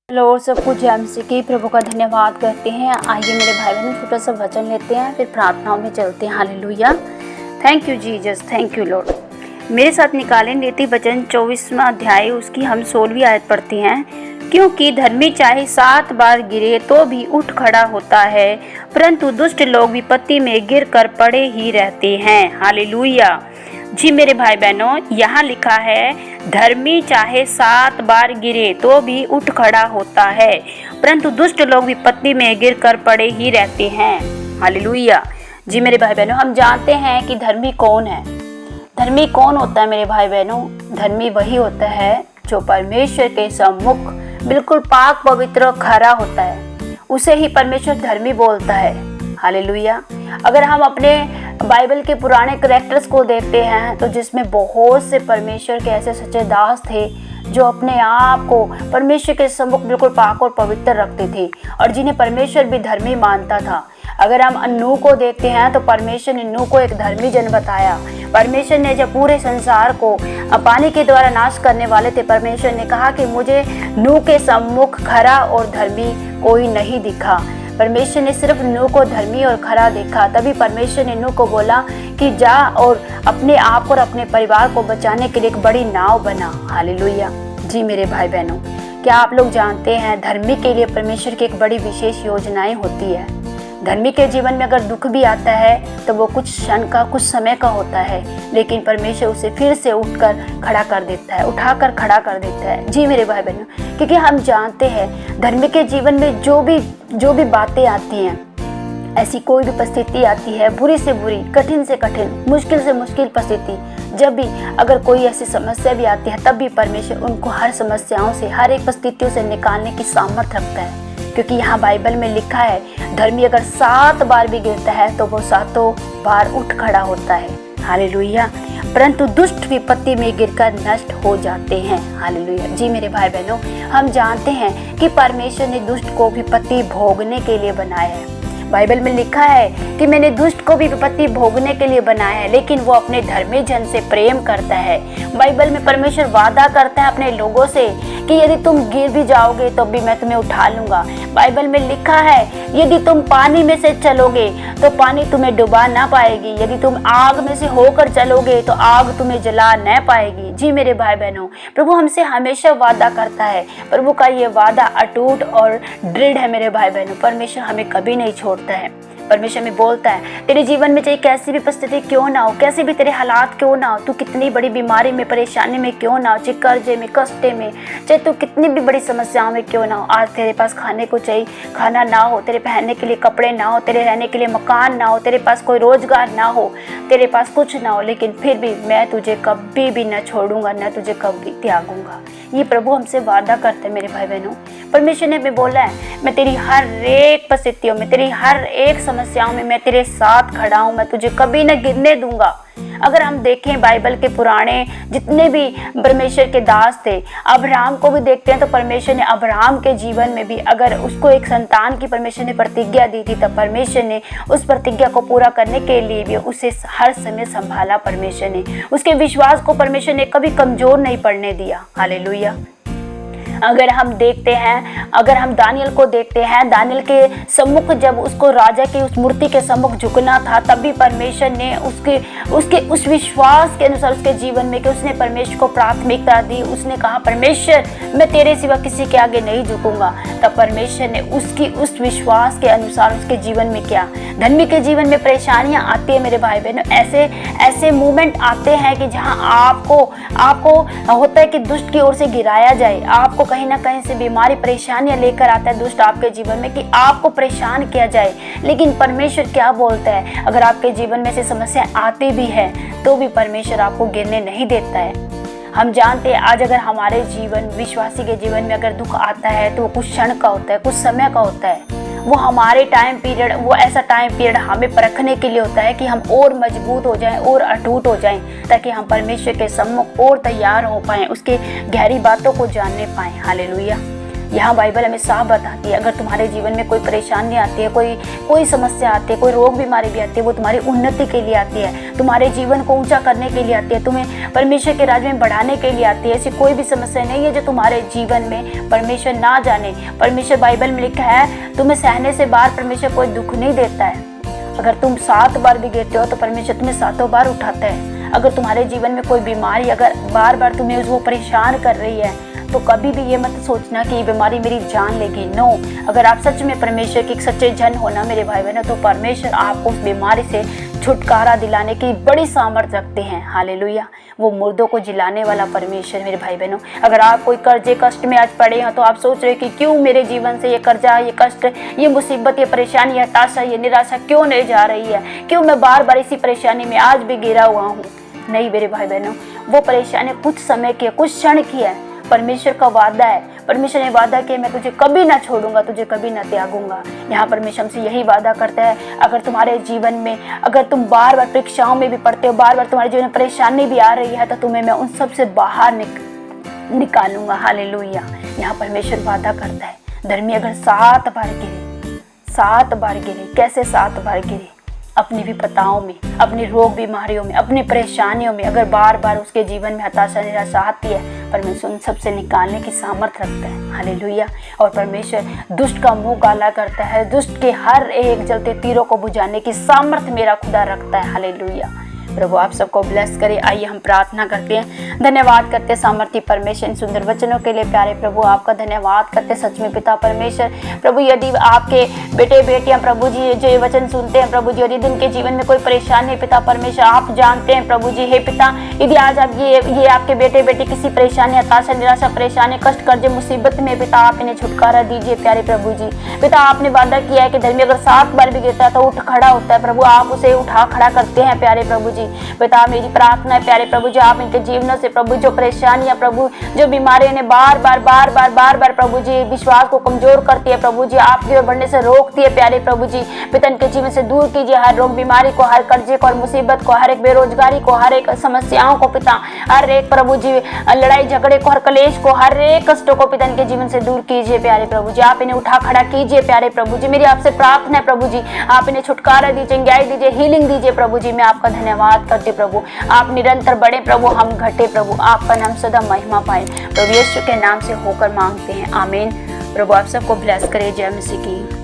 Hello सबको जय मसीह की। प्रभु का धन्यवाद करते हैं। आइए मेरे भाई बहनों, छोटा सा वचन लेते हैं, फिर प्रार्थनाओं में चलते हैं। Hallelujah. Thank you Jesus, thank you Lord. मेरे साथ निकालें नीति वचन 24वां अध्याय, उसकी हम 16वीं आयत पढ़ते हैं। क्योंकि धर्मी चाहे 7 बार गिरे तो भी उठ खड़ा होता है, परंतु दुष्ट लोग विपत्ति में गिर कर पड़े ही रहते हैं। हालेलुया। जी मेरे भाई बहनों, यहाँ लिखा है धर्मी चाहे 7 बार गिरे तो भी उठ खड़ा होता है, परंतु दुष्ट लोग विपत्ति में गिर कर पड़े ही रहते हैं। हालेलुया। जी मेरे भाई बहनों, हम जानते हैं कि धर्मी कौन है। धर्मी कौन होता है मेरे भाई बहनों? धर्मी वही होता है जो परमेश्वर के सम्मुख बिल्कुल पाक पवित्र खरा होता है, उसे ही परमेश्वर धर्मी बोलता है। हालेलुया। अगर हम अपने बाइबल के पुराने कैरेक्टर्स को देखते हैं तो जिसमें बहुत से परमेश्वर के ऐसे सच्चे दास थे जो अपने आप को परमेश्वर के सम्मुख बिल्कुल पाक और पवित्र रखते थे और जिन्हें परमेश्वर भी धर्मी मानता था। अगर हम नूह को देखते हैं तो परमेश्वर ने नूह को एक धर्मी जन बताया। परमेश्वर ने जब पूरे संसार को पानी के द्वारा नाश करने वाले थे, परमेश्वर ने कहा कि मुझे नूह के सम्मुख खरा और धर्मी कोई नहीं दिखा। परमेश्वर ने सिर्फ नूह को धर्मी और खरा देखा। तभी परमेश्वर ने नूह को बोला कि जा और अपने आप और अपने परिवार को बचाने के लिए एक बड़ी नाव बना। हालेलुया। जी मेरे भाई बहनों, क्या आप लोग जानते हैं धर्मी के लिए परमेश्वर की एक बड़ी विशेष योजनाएं होती है। धर्मी के जीवन में अगर दुख भी आता है तो वो कुछ क्षण का, कुछ समय का होता है, लेकिन परमेश्वर उसे फिर से उठकर खड़ा कर देता है, उठाकर खड़ा कर देता है। जी मेरे भाई बहनों, क्योंकि हम जानते हैं धर्मी के जीवन में जो भी बातें आती हैं, ऐसी कोई भी परिस्थिति आती है, बुरी से बुरी, कठिन से कठिन, मुश्किल से मुश्किल परिस्थिति, जब भी अगर कोई ऐसी समस्या भी आती है, तब भी परमेश्वर उनको हर समस्याओं से, हर एक परिस्थितियों से निकालने की सामर्थ्य रखता है। क्योंकि यहाँ बाइबल में लिखा है धर्मी अगर 7 बार भी गिरता है तो वो 7 बार उठ खड़ा होता है। हालेलुया। परंतु दुष्ट विपत्ति में गिरकर नष्ट हो जाते हैं। हालेलुया। जी मेरे भाई बहनों, हम जानते हैं कि परमेश्वर ने दुष्ट को विपत्ति भोगने के लिए बनाया है। बाइबल में लिखा है कि मैंने दुष्ट को भी विपत्ति भोगने के लिए बनाया है, लेकिन वो अपने धर्मी जन से प्रेम करता है। बाइबल में परमेश्वर वादा करता है अपने लोगों से कि यदि तुम गिर भी जाओगे तो भी मैं तुम्हें उठा लूंगा। बाइबल में लिखा है यदि तुम पानी में से चलोगे तो पानी तुम्हें डुबा ना पाएगी, यदि तुम आग में से होकर चलोगे तो आग तुम्हें जला न पाएगी। जी मेरे भाई बहनों, प्रभु हमसे हमेशा वादा करता है। प्रभु का ये वादा अटूट और दृढ़ है मेरे भाई बहनों। परमेश्वर हमें कभी नहीं छोड़ता है। परमेश्वर में बोलता है तेरे जीवन में चाहे कैसी भी परिस्थिति क्यों ना हो, कैसे भी तेरे हालात क्यों ना हो, तू कितनी बड़ी बीमारी में, परेशानी में क्यों ना हो, चाहे कर्जे में, कष्टे में, चाहे तू कितनी भी बड़ी समस्याओं में क्यों ना हो, आज तेरे पास खाने को चाहिए खाना ना हो, तेरे पहनने के लिए कपड़े ना हो, तेरे रहने के लिए मकान ना हो, तेरे पास कोई रोजगार ना हो, तेरे पास कुछ ना हो, लेकिन फिर भी मैं तुझे कभी भी न छोड़ूंगा, न तुझे कभी त्यागूंगा। ये प्रभु हमसे वादा करते हैं मेरे भाई बहनों। परमेश्वर ने हमें बोला है मैं तेरी हर एक परिस्थितियों में, तेरी हर एक समस्याओं में मैं तेरे साथ खड़ा हूँ, मैं तुझे कभी न गिरने दूंगा। अगर हम देखें बाइबल के पुराने जितने भी परमेश्वर के दास थे, अब्राहम को भी देखते हैं तो परमेश्वर ने अब्राहम के जीवन में भी अगर उसको एक संतान की परमेश्वर ने प्रतिज्ञा दी थी, तब परमेश्वर ने उस प्रतिज्ञा को पूरा करने के लिए भी उसे हर समय संभाला। परमेश्वर ने उसके विश्वास को परमेश्वर ने कभी कमजोर नहीं पड़ने दिया। हालेलुया। अगर हम देखते हैं, अगर हम दानियल को देखते हैं, दानियल के सम्मुख जब उसको राजा की उस मूर्ति के सम्मुख झुकना था, तब भी परमेश्वर ने उसके उस विश्वास के अनुसार उसके जीवन में कि उसने परमेश्वर को प्राथमिकता दी। उसने कहा परमेश्वर मैं तेरे सिवा किसी के आगे नहीं झुकूंगा। तब परमेश्वर ने उसकी उस विश्वास के अनुसार उसके जीवन में क्या, धर्मी के जीवन में परेशानियां आती है मेरे भाई बहनों, ऐसे मूवमेंट आते हैं कि जहां आपको होता है कि दुष्ट की ओर से गिराया जाए, आपको कहीं ना कहीं से बीमारी परेशानियां लेकर आता है दुष्ट आपके जीवन में कि आपको परेशान किया जाए। लेकिन परमेश्वर क्या बोलता है, अगर आपके जीवन में से समस्या आती भी है तो भी परमेश्वर आपको गिरने नहीं देता है। हम जानते हैं आज अगर हमारे जीवन, विश्वासी के जीवन में अगर दुख आता है तो वो कुछ क्षण का होता है, कुछ समय का होता है। वो हमारे टाइम पीरियड, वो ऐसा टाइम पीरियड हमें परखने के लिए होता है कि हम और मजबूत हो जाएं और अटूट हो जाएं, ताकि हम परमेश्वर के सम्मुख और तैयार हो पाएं, उसके गहरी बातों को जानने पाएं। हालेलुया। यहाँ बाइबल हमें साफ बताती है, अगर तुम्हारे जीवन में कोई परेशानी आती है, कोई समस्या आती है, कोई रोग बीमारी भी आती है, वो तुम्हारी उन्नति के लिए आती है, तुम्हारे जीवन को ऊंचा करने के लिए आती है, तुम्हें परमेश्वर के राज्य में बढ़ाने के लिए आती है। ऐसी कोई भी समस्या नहीं है जो तुम्हारे जीवन में परमेश्वर ना जाने। परमेश्वर बाइबल में लिखा है, तुम्हें सहने से बाहर परमेश्वर कोई दुख नहीं देता है। अगर तुम 7 बार भी गिरते हो तो परमेश्वर तुम्हें 7 बार उठाता है। अगर तुम्हारे जीवन में कोई बीमारी अगर बार बार तुम्हें वो परेशान कर रही है तो कभी भी ये मत सोचना कि ये बीमारी मेरी जान लेगी। नो, अगर आप सच में परमेश्वर के सच्चे जन हो ना मेरे भाई बहनों, तो परमेश्वर आपको उस बीमारी से छुटकारा दिलाने की बड़ी सामर्थ रखते हैं। हालेलुया। वो मुर्दों को जिलाने वाला परमेश्वर मेरे भाई बहनों। अगर आप कोई कर्जे कष्ट में आज पड़े हैं तो आप सोच रहे कि क्यों मेरे जीवन से ये कर्जा, ये कष्ट, ये मुसीबत, ये परेशानी, ये हताशा, ये निराशा क्यों नहीं जा रही है, क्यों मैं बार बार इसी परेशानी में आज भी गिरा हुआ हूँ। नहीं मेरे भाई बहनों, वो परेशानी कुछ समय की है, कुछ क्षण की है। परमेश्वर का वादा है, परमेश्वर ने वादा किया मैं तुझे कभी ना छोड़ूंगा, तुझे कभी ना त्यागूंगा। यहाँ परमेश्वर हमसे यही वादा करता है। अगर तुम्हारे जीवन में, अगर तुम बार बार परीक्षाओं में भी पढ़ते हो, बार बार तुम्हारे जीवन में परेशानी भी आ रही है, तो तुम्हें मैं उन सब से बाहर निकालूंगा। हालेलुया। यहाँ परमेश्वर वादा करता है। धर्मी अगर 7 बार गिरे, 7 बार गिरे, कैसे 7 बार गिरे? अपनी विपदाओं में, अपनी रोग बीमारियों में, अपनी परेशानियों में अगर बार बार उसके जीवन में हताशा निराशा आती है, परमेश्वर उन सबसे निकालने की सामर्थ रखता है। हालेलुया। और परमेश्वर दुष्ट का मुंह काला करता है, दुष्ट के हर एक जलते तीरों को बुझाने की सामर्थ मेरा खुदा रखता है। हालेलुया। प्रभु आप सबको ब्लेस करे। आइए हम प्रार्थना करते हैं। धन्यवाद करते सामर्थी परमेश्वर इन सुंदर वचनों के लिए। प्यारे प्रभु आपका धन्यवाद करते सच में पिता परमेश्वर। प्रभु यदि आपके बेटे बेटियां प्रभु जी जो ये वचन सुनते हैं प्रभु जी, यदि उनके जीवन में कोई परेशानी है पिता परमेश्वर आप जानते हैं प्रभु जी। हे पिता, यदि आज आप ये आपके बेटे बेटी किसी परेशानी, हताशा, निराशा, परेशानी, कष्ट, कर्जे, मुसीबत में पिता आप इन्हें छुटकारा दीजिए प्यारे प्रभु जी। पिता आपने वादा किया है कि धर्मी अगर 7 बार भी गिरता है तो उठ खड़ा होता है। प्रभु आप उसे उठा खड़ा करते हैं प्यारे प्रभु जी। पिता मेरी प्रार्थना है प्यारे प्रभु जी, आप इनके जीवनों से प्रभु जो परेशानियां प्रभु जो बीमारियां ने बार बार प्रभु जी विश्वास को कमजोर करती है प्रभु जी, आपकी ओर बढ़ने से रोकती है प्यारे प्रभु जी। पिता इनके जीवन से दूर कीजिए हर रोग बीमारी को, हर कर्जे को, हर मुसीबत को, हर एक बेरोजगारी को, हर एक समस्याओं को पिता, हर एक प्रभु जी लड़ाई झगड़े को, हर कलेश को, हर एक कष्टों को पिता इनके जीवन से दूर कीजिए प्यारे प्रभु जी। आप इन्हें उठा खड़ा कीजिए प्यारे प्रभु जी। मेरी आपसे प्रार्थना है प्रभु जी, आप इन्हें छुटकारा दीजिए, न्याय दीजिए, हीलिंग दीजिए प्रभु जी। मैं आपका धन्यवाद करती प्रभु। आप निरंतर बढ़े प्रभु, हम घटे प्रभु, आपका नाम सदा महिमा पाए प्रभु यीशु के नाम से होकर मांगते हैं, आमीन। प्रभु आप सबको ब्लेस करे। जय मसीह की।